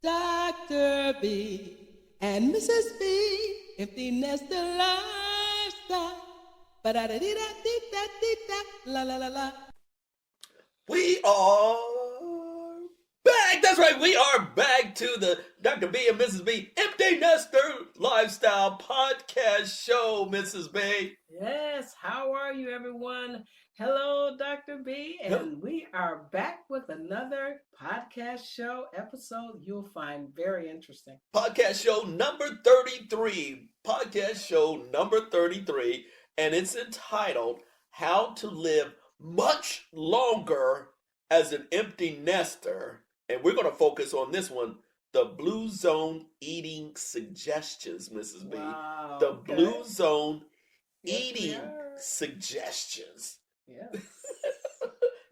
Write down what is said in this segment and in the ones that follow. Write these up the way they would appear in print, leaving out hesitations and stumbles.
Dr. B and Mrs. B, empty nester lifestyle. Ba-da-da-dee-da-dee-da-dee-da, la la la la. We are back. That's right. We are back to the Dr. B and Mrs. B Empty Nester Lifestyle Podcast Show, Mrs. B. Yes, how are you, everyone? Hello, Dr. B, and we are back with another podcast show episode you'll find very interesting. Podcast show number 33. Podcast show number 33. And it's entitled How to Live Much Longer as an Empty Nester. And we're going to focus on this one, the Blue Zone Eating Suggestions, Mrs. B. Wow, The okay. Blue Zone Yes, we Eating are. Suggestions. Yes.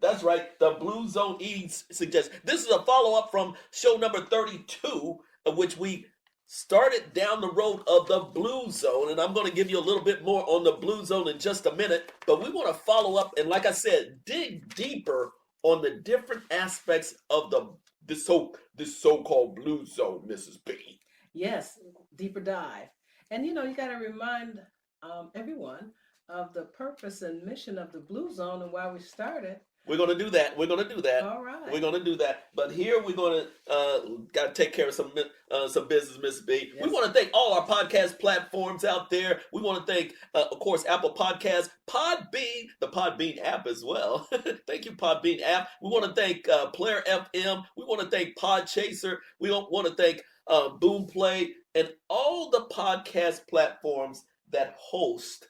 That's right, the Blue Zone Eating Suggestions. This is a follow-up from show number 32, of which we started down the road of the Blue Zone, and I'm going to give you a little bit more on the Blue Zone in just a minute, but we want to follow up and, like I said, dig deeper on the different aspects of this so-called Blue Zone, Mrs. B. Yes, deeper dive. And you got to remind everyone of the purpose and mission of the Blue Zone and why we started. We're going to do that. All right. We're going to do that. But here we're going to got to take care of some business, Miss B. Yes. We want to thank all our podcast platforms out there. We want to thank, of course, Apple Podcasts, Podbean, the Podbean app as well. Thank you, Podbean app. We want to thank Player FM. We want to thank Podchaser. We want to thank Boomplay and all the podcast platforms that host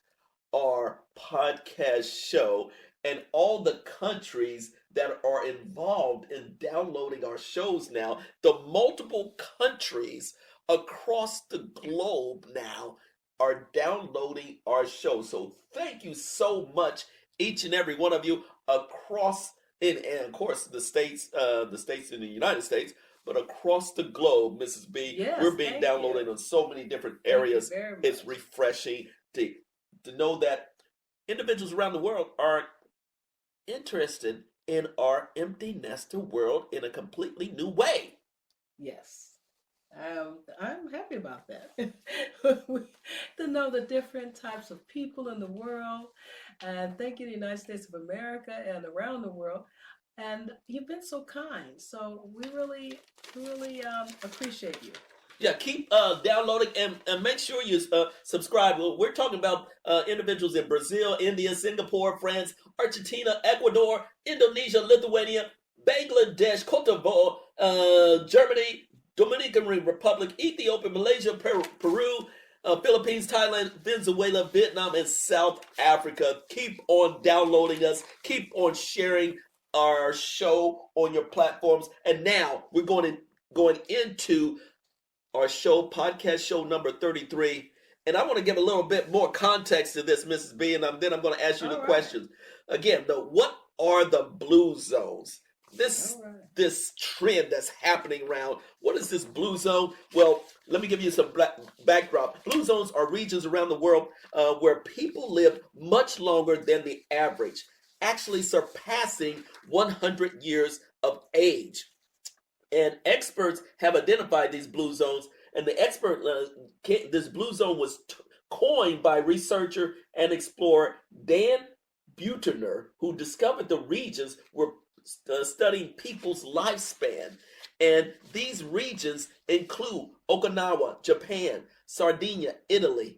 our podcast show, and all the countries that are involved in downloading our shows now. The multiple countries across the globe now are downloading our show. So thank you so much, each and every one of you across, and of course the states in the United States, but across the globe, Mrs. B. Yes, we're being thank downloaded you. on so many different Thank you areas. very much. It's refreshing to know that individuals around the world are interested in our empty nester world in a completely new way. Yes. I'm happy about that. To know the different types of people in the world. And thank you, the United States of America and around the world. And you've been so kind. So we really appreciate you. Yeah, keep downloading and make sure you subscribe. We're talking about individuals in Brazil, India, Singapore, France, Argentina, Ecuador, Indonesia, Lithuania, Bangladesh, Cote d'Ivoire, Germany, Dominican Republic, Ethiopia, Malaysia, Peru, Philippines, Thailand, Venezuela, Vietnam, and South Africa. Keep on downloading us. Keep on sharing our show on your platforms. And now we're going into our show, podcast show number 33. And I want to give a little bit more context to this, Mrs. B, and then I'm going to ask you the questions. Again, what are the blue zones? This trend that's happening around, what is this blue zone? Well, let me give you some backdrop. Blue zones are regions around the world where people live much longer than the average, actually surpassing 100 years of age. And experts have identified these blue zones, and this blue zone was coined by researcher and explorer Dan Buettner, who discovered the regions were studying people's lifespan. And these regions include Okinawa, Japan, Sardinia, Italy,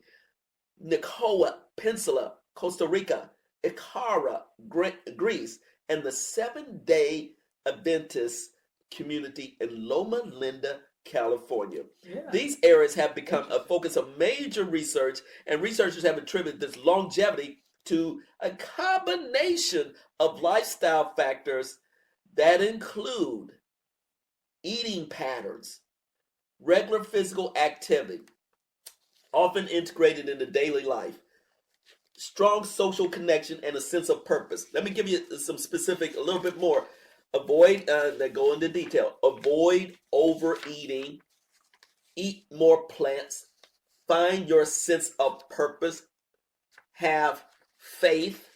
Nicoya Peninsula, Costa Rica, Ikara, Greece, and the Seventh-day Adventist community in Loma Linda, California. Yeah. These areas have become a focus of major research, and researchers have attributed this longevity to a combination of lifestyle factors that include eating patterns, regular physical activity, often integrated into daily life, strong social connection, and a sense of purpose. Let me give you some specific, a little bit more. Avoid, go into detail. Avoid overeating, eat more plants, find your sense of purpose, have faith,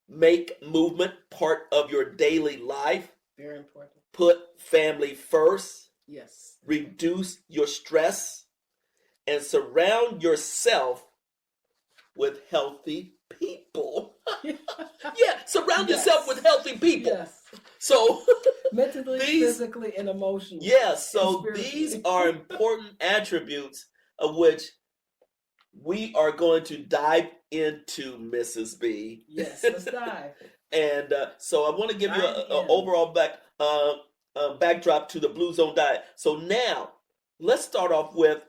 make movement part of your daily life. Very important. put family first, Yes. reduce your stress, and surround yourself with healthy people. Yeah, surround yourself with Yes. healthy people. Yes. So Mentally, these, physically, and emotionally, yeah, and so these spiritually. are important attributes of which we are going to dive into, Mrs. B. Yes, let's dive. And so I want to give you Dive a in. overall backdrop to the Blue Zone diet. So now let's start off with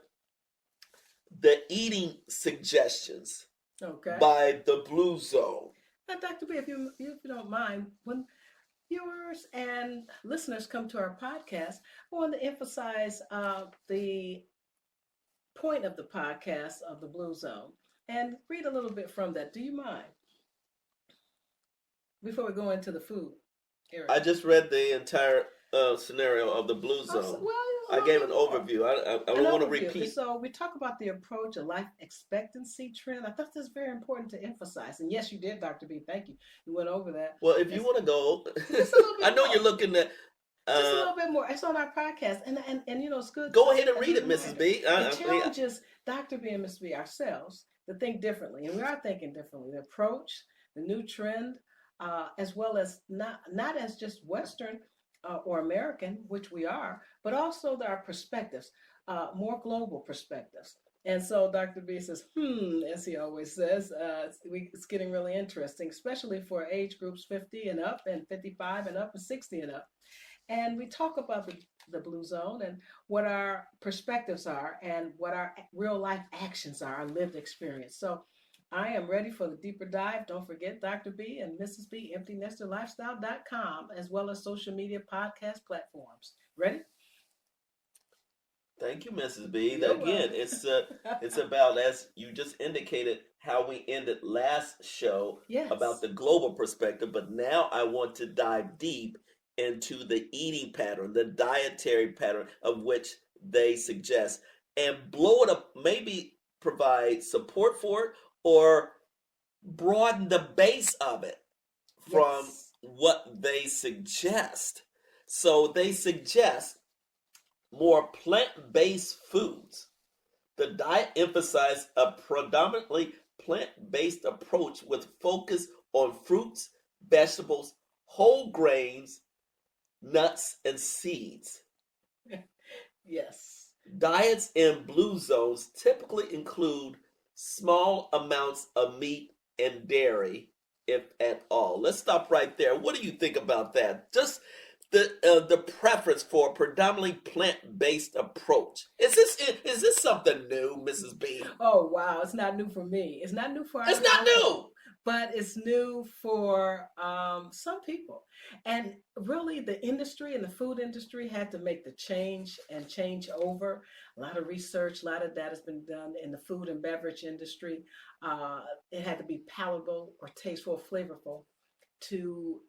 the eating suggestions Okay. by the Blue Zone. Now, Dr. B, if you don't mind, when viewers and listeners come to our podcast, I want to emphasize the point of the podcast of the Blue Zone and read a little bit from that. Do you mind before we go into the food I area? just read the entire scenario of the Blue Zone. Well, a I little gave bit an more. overview. I An don't want to overview. And repeat. so we talk about the approach, a life expectancy trend. I thought that's very important to emphasize. And yes, you did, Dr. B. Thank you. You went over that. Well, if you It's want to go, just a little I bit know you're more. looking at. Just a Uh, little bit more. It's on our podcast. And you know, it's good Go ahead and as read a it, Mrs. reminder. B. It challenges Dr. B and Miss B ourselves to think differently. And we are thinking differently. The approach, the new trend, as well as not as just Western or American, which we are, but also our perspectives, more global perspectives. And so Dr. B says, as he always says, it's getting really interesting, especially for age groups 50 and up, and 55 and up, and 60 and up. And we talk about the Blue Zone and what our perspectives are and what our real life actions are, our lived experience. So I am ready for the deeper dive. Don't forget Dr. B and Mrs. B, emptynesterlifestyle.com, as well as social media podcast platforms. Ready? Thank you, Mrs. B. You're Again, welcome. it's about, as you just indicated, how we ended last show about Yes. the global perspective, but now I want to dive deep into the eating pattern, the dietary pattern of which they suggest, and blow it up, maybe provide support for it or broaden the base of it from Yes. what they suggest. So they suggest more plant-based foods. The diet emphasizes a predominantly plant-based approach with focus on fruits, vegetables, whole grains, nuts, and seeds. Yes. Diets in blue zones typically include small amounts of meat and dairy, if at all. Let's stop right there. What do you think about that? Just the preference for a predominantly plant-based approach. Is this something new, Mrs. B? Oh, wow. It's not new for me. It's not new for It's our not household, new. but it's new for some people. And really, the industry and the food industry had to make the change and change over. A lot of research, a lot of that has been done in the food and beverage industry. It had to be palatable or tasteful, flavorful to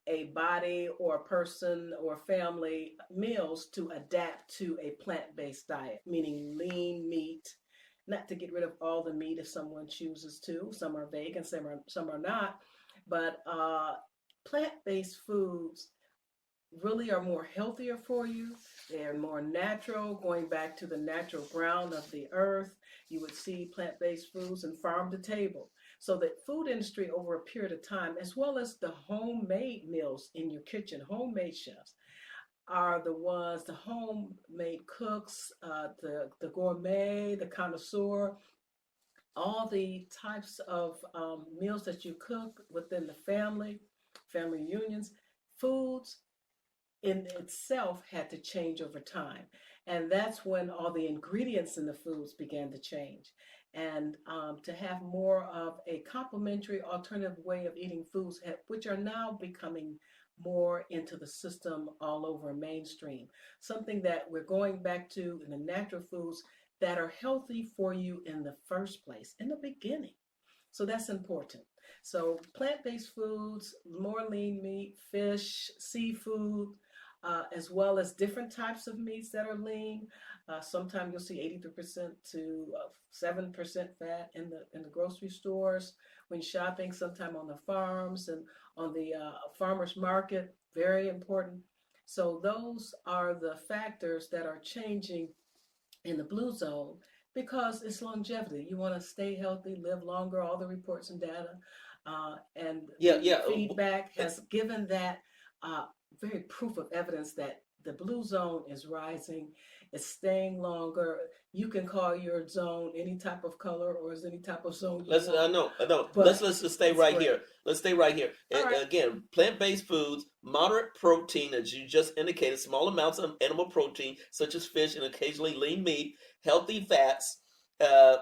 a body or a person or family meals to adapt to a plant-based diet, meaning lean meat, not to get rid of all the meat if someone chooses to. Some are vegan, some are not, but plant-based foods really are more healthier for you. They're more natural, going back to the natural ground of the earth. You would see plant-based foods and farm to table. So the food industry over a period of time, as well as the homemade meals in your kitchen, homemade chefs are the ones, the homemade cooks, the gourmet, the connoisseur, all the types of meals that you cook within the family unions, foods in itself had to change over time. And that's when all the ingredients in the foods began to change. And to have more of a complementary alternative way of eating foods, which are now becoming more into the system all over mainstream. Something that we're going back to in the natural foods that are healthy for you in the first place, in the beginning. So that's important. So plant-based foods, more lean meat, fish, seafood, as well as different types of meats that are lean. Sometimes you'll see 83% to 7% fat in the grocery stores when shopping. Sometime on the farms and on the farmers market. Very important. So those are the factors that are changing in the blue zone because it's longevity. You want to stay healthy, live longer. All the reports and data and Yeah, the yeah. feedback has given that uh, very proof of evidence that the blue zone is rising. It's staying longer. You can call your zone any type of color or as any type of zone you Let's. want, I know. but Let's just stay it's right great. here. Let's stay right here. All right. Again, plant-based foods, moderate protein, as you just indicated, small amounts of animal protein, such as fish and occasionally lean meat, healthy fats, uh,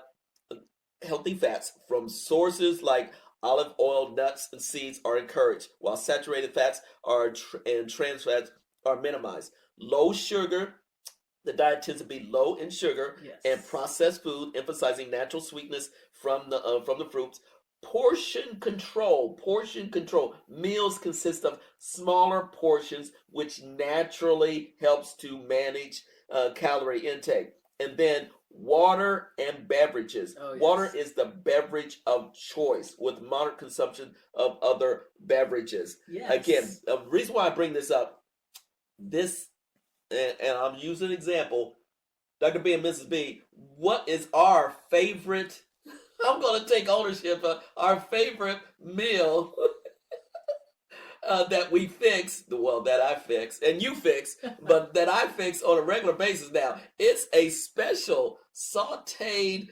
healthy fats from sources like olive oil, nuts, and seeds are encouraged, while saturated fats and trans fats are minimized. Low sugar. The diet tends to be low in sugar and Yes. processed food, emphasizing natural sweetness from the fruits. Portion control. Portion control. Meals consist of smaller portions, which naturally helps to manage calorie intake. And then water and beverages. Oh, Water yes. is the beverage of choice, with moderate consumption of other beverages. Again, Yes. the reason why I bring this up, this and I'm using an example, Dr. B and Mrs. B, what is our favorite? I'm going to take ownership of our favorite meal that we fix, well, that I fix, and you fix, but that I fix on a regular basis now. It's a special sauteed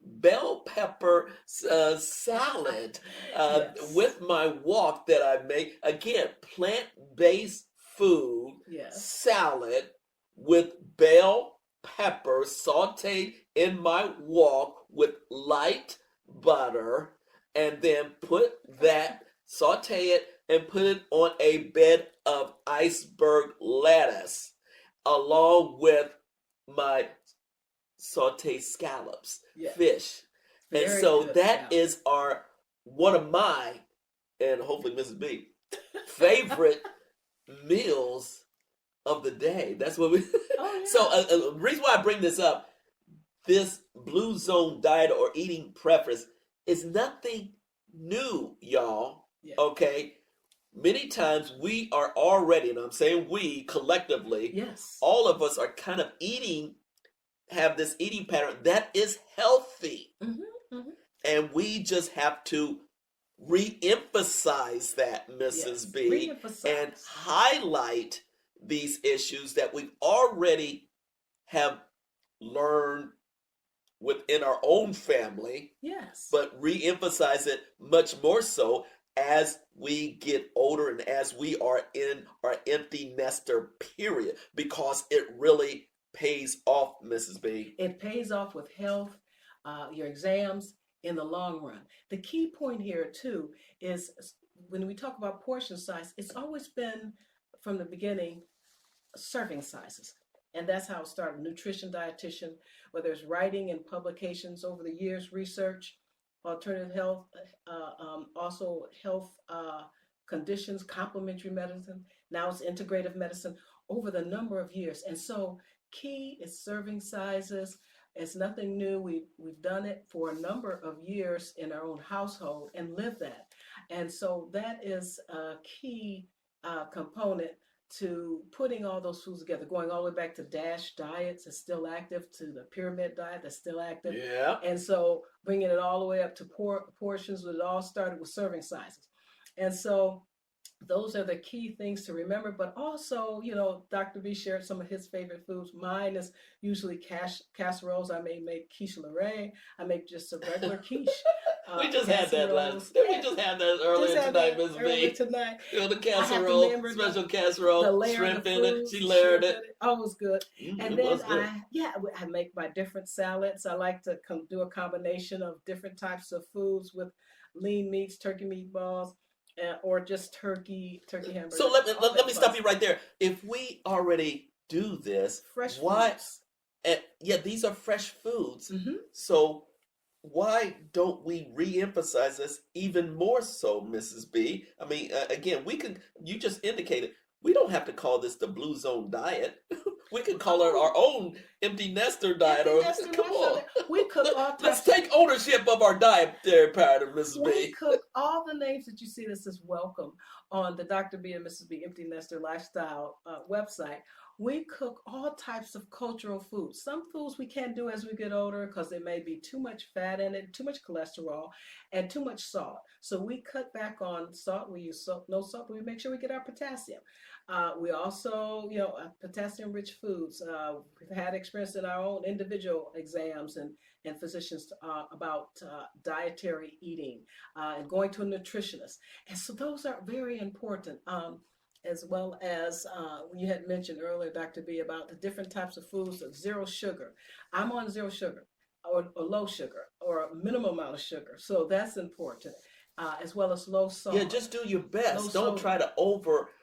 bell pepper salad Yes. with my wok that I make. Again, plant-based food Yes. salad with bell pepper sauteed in my wok with light butter, and then saute it and put it on a bed of iceberg lettuce along with my sauteed scallops, Yes. fish. And Very so good that salad. is one of my, and hopefully Mrs. B, favorite meals of the day. That's what we. Oh, yeah. So the reason why I bring this up, this blue zone diet or eating preference is nothing new, y'all. Yeah. Okay, many times we are already, and I'm saying we collectively, Yes. all of us are kind of have this eating pattern that is healthy, and we just have to re-emphasize that, Mrs. Yes. B, Re-emphasize. and highlight these issues that we've already have learned within our own family, Yes. but re-emphasize it much more so as we get older and as we are in our empty nester period, because it really pays off, Mrs. B. It pays off with health, your exams in the long run. The key point here, too, is when we talk about portion size, it's always been from the beginning serving sizes. And that's how it started. Nutrition dietitian, whether it's writing and publications over the years, research, alternative health, also health conditions, complementary medicine. Now it's integrative medicine over the number of years. And so key is serving sizes. It's nothing new. We've done it for a number of years in our own household and lived that. And so that is a key component to putting all those foods together, going all the way back to DASH diets is still active, to the pyramid diet that's still active. Yeah. And so bringing it all the way up to portions, it all started with serving sizes. And so those are the key things to remember. But also, Dr. B shared some of his favorite foods. Mine is usually casseroles. I may make quiche Lorraine. I make just a regular quiche. We just had that last. We just had that earlier tonight, Miss B. Tonight. The casserole, special casserole, shrimp in it. She layered it. Oh, it was good. And then I make my different salads. I like to do a combination of different types of foods with lean meats, turkey meatballs, or just turkey hamburgers. So let me stop you right there. If we already do this, fresh why? Foods. These are fresh foods. Mm-hmm. So why don't we re-emphasize this even more so, Mrs. B? I mean, again, you just indicated, we don't have to call this the Blue Zone diet. We could call it our own empty nester diet. Empty Or nester come on, lifestyle. We cook all let's types of. take ownership of our dietary pattern, Mrs. We B. cook all the names that you see that says welcome on the Dr. B and Mrs. B Empty Nester Lifestyle website. We cook all types of cultural foods. Some foods we can't do as we get older because there may be too much fat in it, too much cholesterol, and too much salt. So we cut back on salt. We use salt, no salt, but we make sure we get our potassium. We also, potassium-rich foods. We've had experience in our own individual exams and physicians about dietary eating and going to a nutritionist. And so those are very important. As well as you had mentioned earlier, Dr. B, about the different types of foods of zero sugar. I'm on zero sugar or low sugar or a minimum amount of sugar. So that's important. As well as low salt. Yeah, just do your Low best. Don't sodium. try to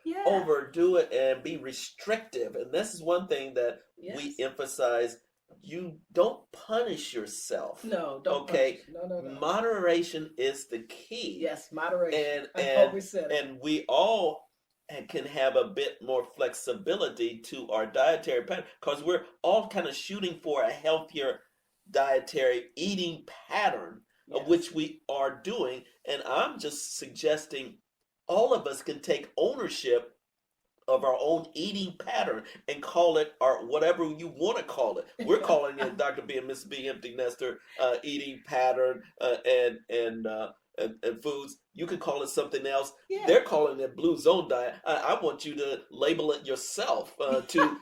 Yeah. overdo it and be restrictive. And this is one thing that we Yes. emphasize. You don't punish yourself. No, don't Okay. punish. No. Moderation is the key. Yes, moderation. I And hope we said it. and we all can have a bit more flexibility to our dietary pattern because we're all kind of shooting for a healthier dietary eating pattern, of Yes. which we are doing. And I'm just suggesting all of us can take ownership of our own eating pattern and call it our whatever you want to call it. We're calling it Dr. B and Miss B Empty Nester eating pattern and foods. You can call it something else. Yeah. They're calling it Blue Zone diet. I want you to label it yourself to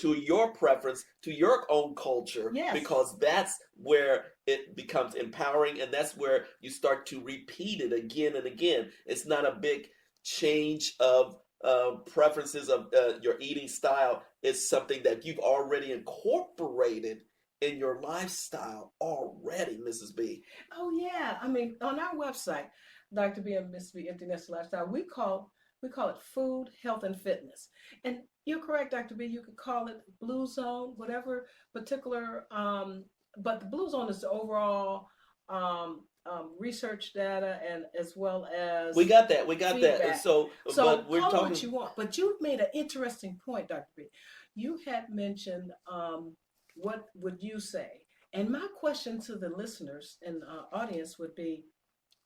your preference, to your own culture, Yes. because that's where it becomes empowering, and that's where you start to repeat it again and again. It's not a big change of preferences of your eating style. Is something that you've already incorporated in your lifestyle already, Mrs. B. Oh yeah. I mean, on our website, Dr. B and Miss B Empty Nest Lifestyle, we call it food, health, and fitness. And you're correct, Dr. B. You could call it Blue Zone, whatever particular. But the Blue Zone is the overall research data and as well as We got that. feedback. So but we're call it talking. what you want. But you made an interesting point, Dr. B. You had mentioned what would you say? And my question to the listeners and audience would be,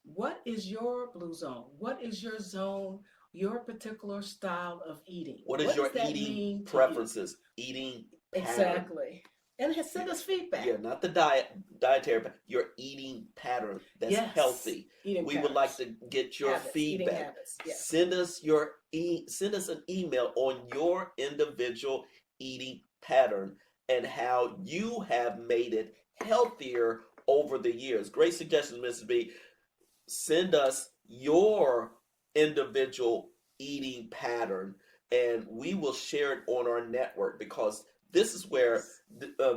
what is your blue zone? What is your zone, your particular style of eating? What is does your that eating mean to you? preferences? Eating pattern. Exactly. And send us feedback. Yeah, not the dietary, but your eating pattern that's Yes. healthy. Eating We would like patterns. to get your Habits, eating feedback. habits. Yes. Send us an email on your individual eating pattern and how you have made it healthier over the years. Great suggestion, Mrs. B. Send us your individual eating pattern and we will share it on our network, because this is where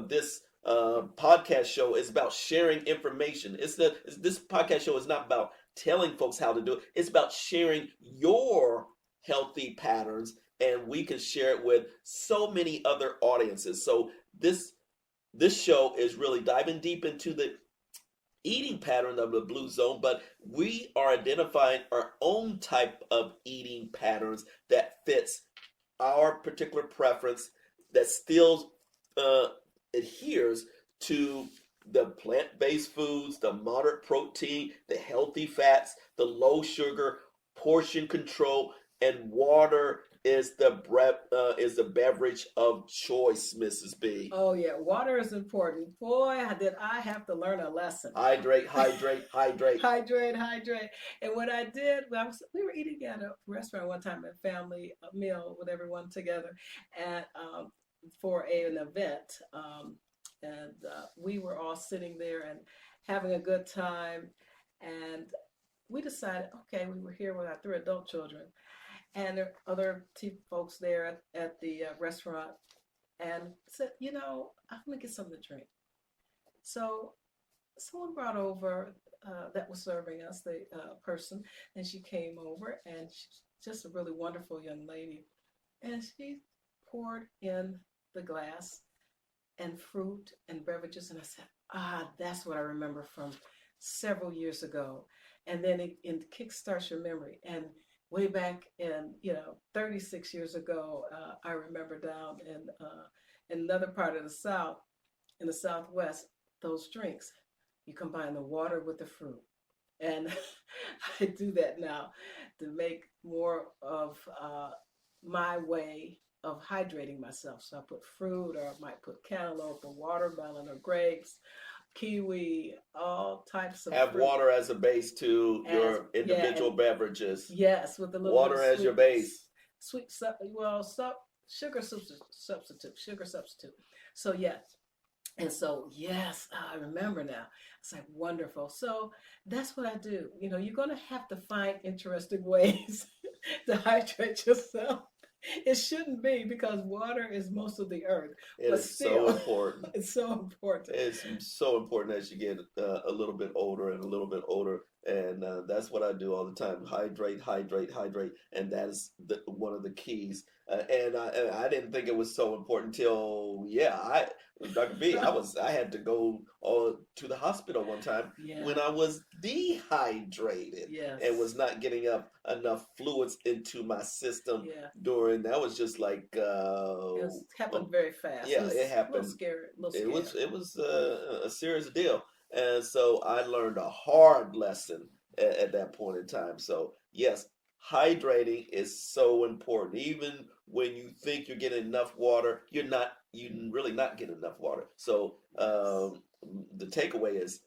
this podcast show is about sharing information. This podcast show is not about telling folks how to do it. It's about sharing your healthy patterns, and we can share it with so many other audiences. So this show is really diving deep into the eating pattern of the Blue Zone, but we are identifying our own type of eating patterns that fits our particular preference, that still adheres to the plant-based foods, the moderate protein, the healthy fats, the low sugar, portion control, and water is the beverage of choice, Mrs. B. Oh yeah, water is important. Boy, did I have to learn a lesson. Hydrate. Hydrate. And what I did, we were eating at a restaurant one time, a family meal with everyone together, and for an event, and we were all sitting there and having a good time, and we decided, okay, we were here with our 3 adult children, and there are other folks there at the restaurant, and said, I'm gonna get something to drink. So someone brought over that was serving us, the person, and she came over, and she's just a really wonderful young lady, and she poured in the glass and fruit and beverages, and I said, that's what I remember from several years ago. And then it kickstarts your memory, and way back in 36 years ago. I remember down in another part of the South, in the Southwest, those drinks, you combine the water with the fruit, and I do that now to make more of my way of hydrating myself. So I put fruit, or I might put cantaloupe or watermelon or grapes, kiwi, all types of Have fruit. water as a base to As your yeah, individual and beverages. yes, with a little bit of Water as your sweet, base. sweet, well, sugar substitute. So yes, and so yes, I remember now. It's like wonderful. So that's what I do. You're gonna have to find interesting ways to hydrate yourself. It shouldn't be, because water is most of the earth, It but is so still, important. it's so important. It's so important as you get a little bit older and a little bit older, and that's what I do all the time: hydrate, hydrate, hydrate, and that is one of the keys. And I didn't think it was so important till Dr. B, I had to go to the hospital one time Yeah. when I was dehydrated and was Yes. not getting up enough fluids into my system Yeah. during. That was just like It happened very fast. It yeah, it was a little happened. scary. A little It was scary. it was a serious deal, and so I learned a hard lesson at that point in time. So yes, hydrating is so important. Even when you think you're getting enough water, you're not. You really not getting enough water. So Yes. the takeaway is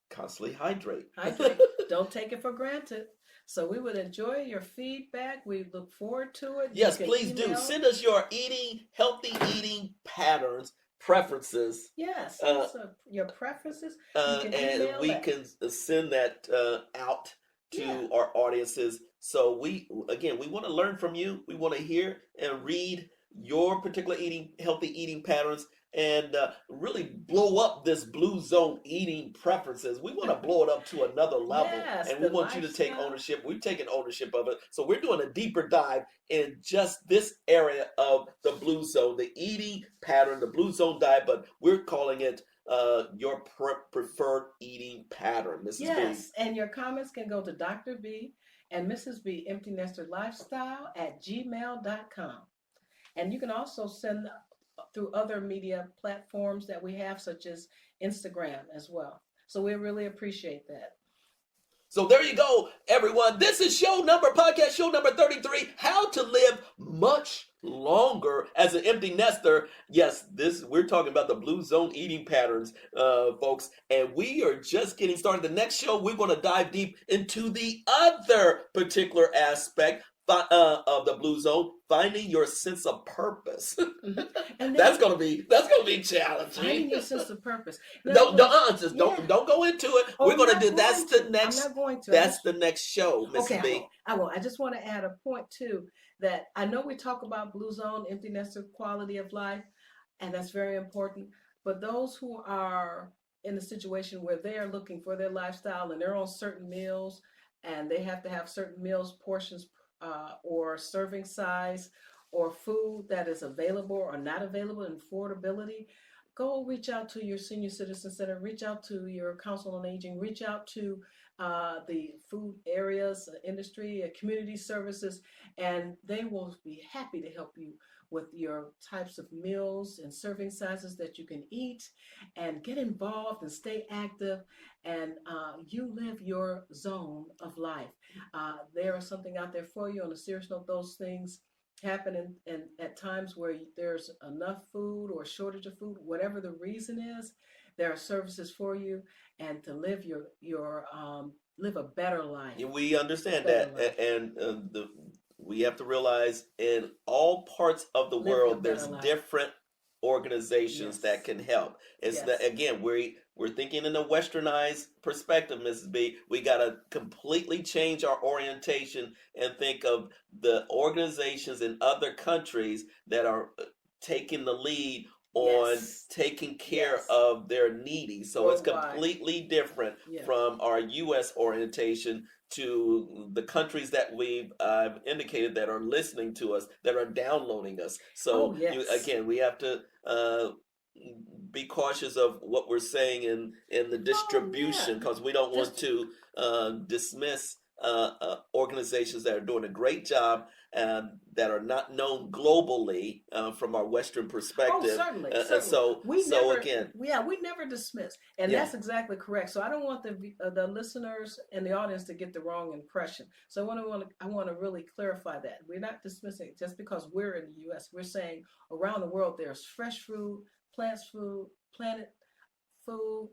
constantly hydrate. Hydrate. Don't take it for granted. So we would enjoy your feedback. We look forward to it. You Yes, can please do email. send us your healthy eating patterns, preferences. Yes, send Uh, us your preferences. You can and email we at. can send that out Yeah. to our audiences. So we want to learn from you. We want to hear and read your particular healthy eating patterns, and really blow up this blue zone eating preferences. We want to blow it up to another level, Yes, and we the want you to take lifestyle. ownership. We've taken ownership of it, so we're doing a deeper dive in just this area of the blue zone, the eating pattern, the blue zone diet, but we're calling it your preferred eating pattern, Mrs. B. Yes, and your comments can go to Dr. B and Mrs. B Empty Nester Lifestyle at gmail.com. And you can also send through other media platforms that we have, such as Instagram as well. So we really appreciate that. So there you go, everyone. This is podcast show number 33, how to live much longer as an empty nester. Yes, we're talking about the blue zone eating patterns, folks, and we are just getting started. The next show, we're going to dive deep into the other particular aspect of the blue zone, finding your sense of purpose. Mm-hmm. And that's then gonna be challenging. finding your sense of purpose. Don't Yeah. don't go into it. Oh, We're I'm gonna not do going to. I'm not going to. that's the next show, Okay, Mrs. B. I will. I just want to add a point too, that I know we talk about blue zone, empty nester, quality of life, and that's very important. But those who are in a situation where they are looking for their lifestyle and they're on certain meals, and they have to have certain meals portions, or serving size, or food that is available or not available, and affordability, go reach out to your senior citizen center, reach out to your council on aging, reach out to the food areas, industry, community services, and they will be happy to help you with your types of meals and serving sizes that you can eat, and get involved and stay active, and you live your zone of life. There is something out there for you. On a serious note, those things happen in at times where there's enough food or shortage of food, whatever the reason is. There are services for you, and to live live a better life. We understand Better that, life. and we have to realize in all parts of the Live your world, better there's life. different organizations that Yes. can help. It's that Yes. again, we're thinking in a westernized perspective, Mrs. B. We got to completely change our orientation and think of the organizations in other countries that are taking the lead on Yes. taking care Yes. of their needy. So it's Worldwide. completely different Yes. from our U.S. orientation to the countries that we've indicated that are listening to us, that are downloading us. So Oh, yes. again, we have to be cautious of what we're saying in the distribution, yeah. because we don't want to dismiss organizations that are doing a great job and that are not known globally from our Western Oh, perspective. certainly, And certainly. so again, We never dismiss, and yeah. that's exactly correct. So I don't want the listeners and the audience to get the wrong impression. So I want to really clarify that we're not dismissing it just because we're in the U.S. We're saying around the world there's fresh food, planet food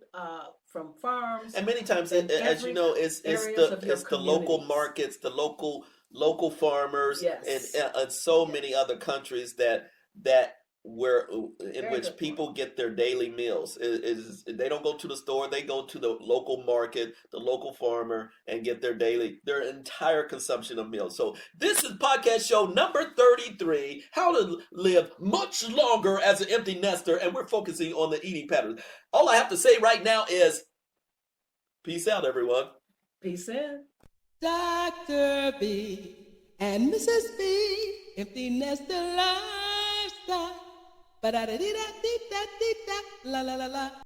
from farms And many times, in as you every know, areas of your it's the local communities. markets, the local farmers, Yes, and so many yes, other countries that where in very which good point. people get their daily meals. They don't go to the store; they go to the local market, the local farmer, and get their entire consumption of meals. So this is podcast show number 33: How to live much longer as an empty nester, and we're focusing on the eating patterns. All I have to say right now is peace out, everyone. Peace in. Dr. B and Mrs. B, empty nester lifestyle. Ba da da dee da dee da la la la la.